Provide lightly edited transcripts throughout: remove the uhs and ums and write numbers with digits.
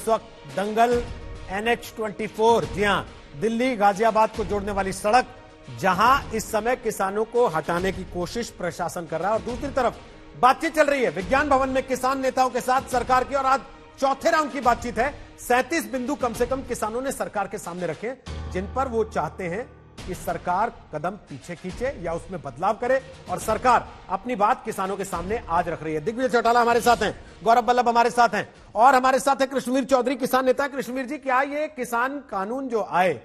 इस वक्त दंगल NH-24, जी हां, दिल्ली गाजियाबाद को जोड़ने वाली सड़क, जहां इस समय किसानों को हटाने की कोशिश प्रशासन कर रहा है और दूसरी तरफ बातचीत चल रही है विज्ञान भवन में किसान नेताओं के साथ सरकार की, और आज चौथे राउंड की बातचीत है। 37 बिंदु कम से कम किसानों ने सरकार के सामने रखे, जिन पर वो चाहते हैं कि सरकार कदम पीछे खींचे या उसमें बदलाव करे, और सरकार अपनी बात किसानों के सामने आज रख रही है। दिग्विजय चौटाला हमारे साथ हैं, गौरव वल्लभ हमारे साथ हैं, और हमारे साथ है कृष्णवीर चौधरी, किसान नेता। कृष्णवीर जी, क्या ये किसान कानून जो आए,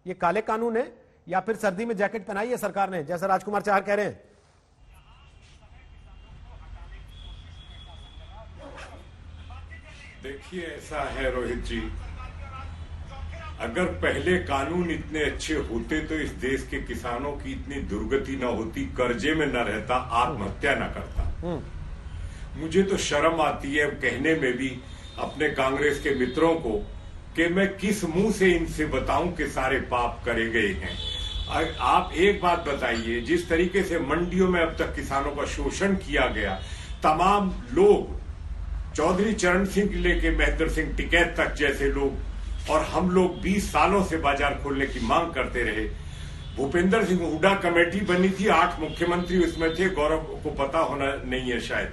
ये काले कानून है या फिर सर्दी में जैकेट पहनाई है सरकार ने, जैसा राजकुमार चाहर कह रहे हैं? देखिए, ऐसा है रोहित जी, अगर पहले कानून इतने अच्छे होते तो इस देश के किसानों की इतनी दुर्गति न होती, कर्जे में न रहता, आत्महत्या न करता। मुझे तो शर्म आती है कहने में भी अपने कांग्रेस के मित्रों को कि मैं किस मुंह से इनसे बताऊं कि सारे पाप करे गए हैं। आप एक बात बताइए, जिस तरीके से मंडियों में अब तक किसानों का शोषण किया गया, तमाम लोग, चौधरी चरण सिंह लेके महेंद्र सिंह टिकैत तक जैसे लोग, और हम लोग 20 सालों से बाजार खोलने की मांग करते रहे। भूपेंद्र सिंह हुड्डा कमेटी बनी थी, 8 मुख्यमंत्री उसमें थे, गौरव को पता होना नहीं है शायद,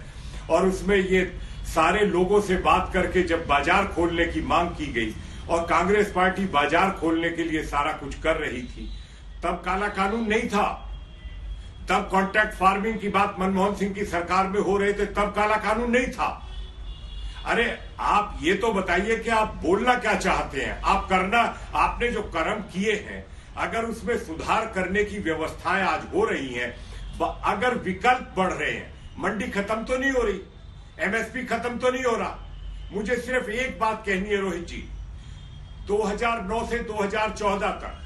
और उसमें ये सारे लोगों से बात करके जब बाजार खोलने की मांग की गई और कांग्रेस पार्टी बाजार खोलने के लिए सारा कुछ कर रही थी, तब काला कानून नहीं था। तब कॉन्ट्रैक्ट फार्मिंग की बात मनमोहन सिंह की सरकार में हो रहे थे, तब काला कानून नहीं था। अरे आप ये तो बताइए कि आप बोलना क्या चाहते हैं, आप करना, आपने जो कर्म किए हैं, अगर उसमें सुधार करने की व्यवस्थाएं आज हो रही हैं, अगर विकल्प बढ़ रहे हैं, मंडी खत्म तो नहीं हो रही, MSP खत्म तो नहीं हो रहा। मुझे सिर्फ एक बात कहनी है रोहित जी, 2009 से 2014 तक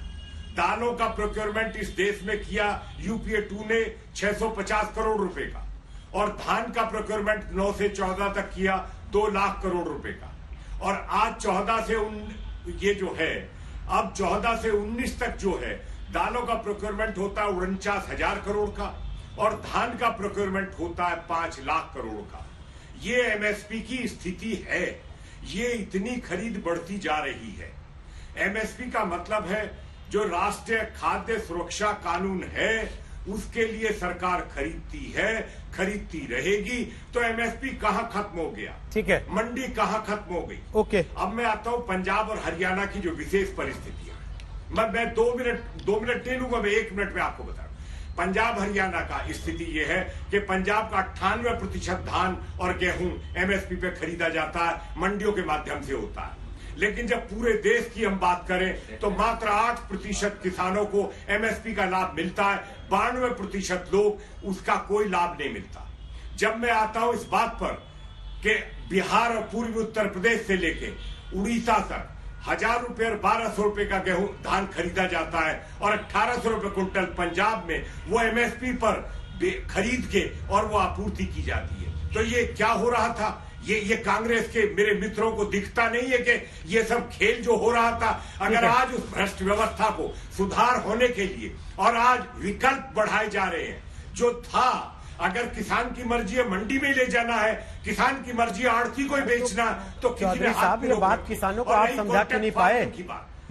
दालों का प्रोक्योरमेंट इस देश में किया UPA 2 ने 650 करोड़ रुपए का, और धान का प्रोक्योरमेंट 9 से 14 तक किया 2 लाख करोड़ रुपए का, और आज 14 से ये जो है, अब 14 से 19 तक जो है दालों का प्रोक्योरमेंट होता है 49,000 करोड़ का, और धान का प्रोक्योरमेंट होता है 5 लाख करोड़ का। ये MSP की स्थिति है, ये इतनी खरीद बढ़ती जा रही है। MSP का मतलब है जो राष्ट्रीय खाद्य सुरक्षा कानून है, उसके लिए सरकार खरीदती है, खरीदती रहेगी। तो MSP कहां खत्म हो गया? ठीक है, मंडी कहां खत्म हो गई? ओके, अब मैं आता हूं पंजाब और हरियाणा की जो विशेष परिस्थितियां, मैं 2 मिनट नहीं लूंगा, मैं 1 मिनट में आपको बता रहा हूं। पंजाब हरियाणा का स्थिति यह है कि पंजाब का 98% धान और गेहूं MSP पे खरीदा जाता है, मंडियों के माध्यम से होता है। लेकिन जब पूरे देश की हम बात करें तो मात्र 8% किसानों को MSP का लाभ मिलता है, 92% लोग उसका कोई लाभ नहीं मिलता। जब मैं आता हूं इस बात पर कि बिहार और पूर्वी उत्तर प्रदेश से लेके उड़ीसा तक 1,000 रुपए और 1,200 रुपए का गेहूं धान खरीदा जाता है, और 1,800 रुपए क्विंटल पंजाब में वो MSP पर खरीद के और वो आपूर्ति की जाती है। तो ये क्या हो रहा था? ये कांग्रेस के मेरे मित्रों को दिखता नहीं है कि ये सब खेल जो हो रहा था, अगर आज उस भ्रष्ट व्यवस्था को सुधार होने के लिए और आज विकल्प बढ़ाए जा रहे हैं, जो था, अगर किसान की मर्जी है मंडी में ले जाना है, किसान की मर्जी आड़ती को बेचना, तो चौधरी साहब, ये बात किसानों को आप समझा क्यों नहीं पाए?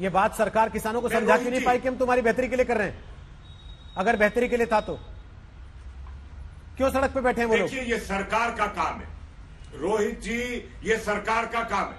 ये बात सरकार किसानों को समझा क्यों नहीं पाई कि हम तुम्हारी बेहतरी के लिए कर रहे हैं? अगर बेहतरी के लिए था तो क्यों सड़क पे बैठे हैं वो लोग? देखिए, ये सरकार का काम है रोहित जी, ये सरकार का काम है,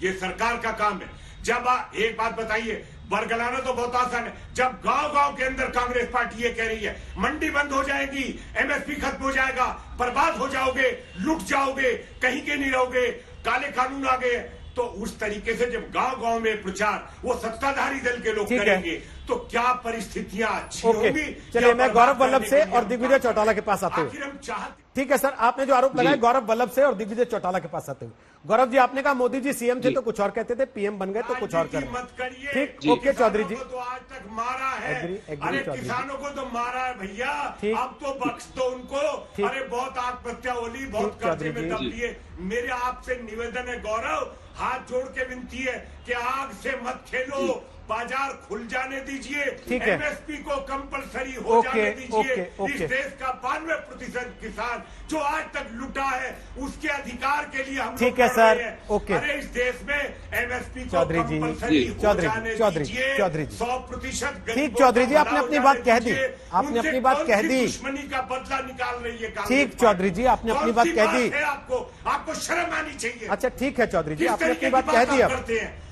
ये सरकार का काम है। जब एक बात बताइए, बरगलाना तो बहुत आसान है, जब गांव-गांव के अंदर कांग्रेस पार्टी ये कह रही है मंडी बंद हो जाएगी, MSP खत्म हो जाएगा, बर्बाद हो जाओगे, लुट जाओगे, कहीं के नहीं रहोगे, काले कानून आ गए, तो उस तरीके से जब गांव-गांव में प्रचार वो सत्ताधारी दल के लोग करेंगे, तो क्या परिस्थितियां अच्छी होंगी? चलिए, मैं गौरव वल्लभ से और दिग्विजय चौटाला के पास आते आखिर हम चाहते। ठीक है सर, आपने जो आरोप लगाए गौरव वल्लभ से और दिग्विजय चौटाला के पास आते हुए, गौरव जी, आपने कहा मोदी जी CM थे तो कुछ और कहते थे, PM बन गए तो कुछ और कर रहे हैं। ठीक, ओके चौधरी जी, तो आज तक मारा है, अरे किसानों को तो मारा है भैया, अब तो बख्श दो उनको। अरे बहुत आत्महत्या होली, बहुत कर्जे में दब लिए। मेरे आपसे निवेदन है गौरव, हाथ जोड़ के विनती है कि आग से मत खेलो, बाजार खुल जाने दीजिए, ठीक है। एमएसपी को कंपलसरी हो जाने दीजिए। ओके। इस देश का 92% किसान जो आज तक लुटा है उसके अधिकार के लिए हम ठीक लोग है लड़ सर, रहे हैं। ओके। अरे इस देश में एमएसपी को चौधरी जी, कंपलसरी हो चौधरी जाने चौधरी दीजिए। चौधरी जी 100% ठीक चौधरी जी, आपने अपनी बात कह दी, आपने अपनी बात कह दी। दुश्मनी का बदला निकाल रही है कांग्रेस ठीक पार्टी। चौधरी जी, आपने अपनी कौन बात सी कह दी। है आपको शर्म आनी चाहिए। अच्छा ठीक है चौधरी जी, किस आपने तरीके अपनी बात की कह दी। आप अब करते हैं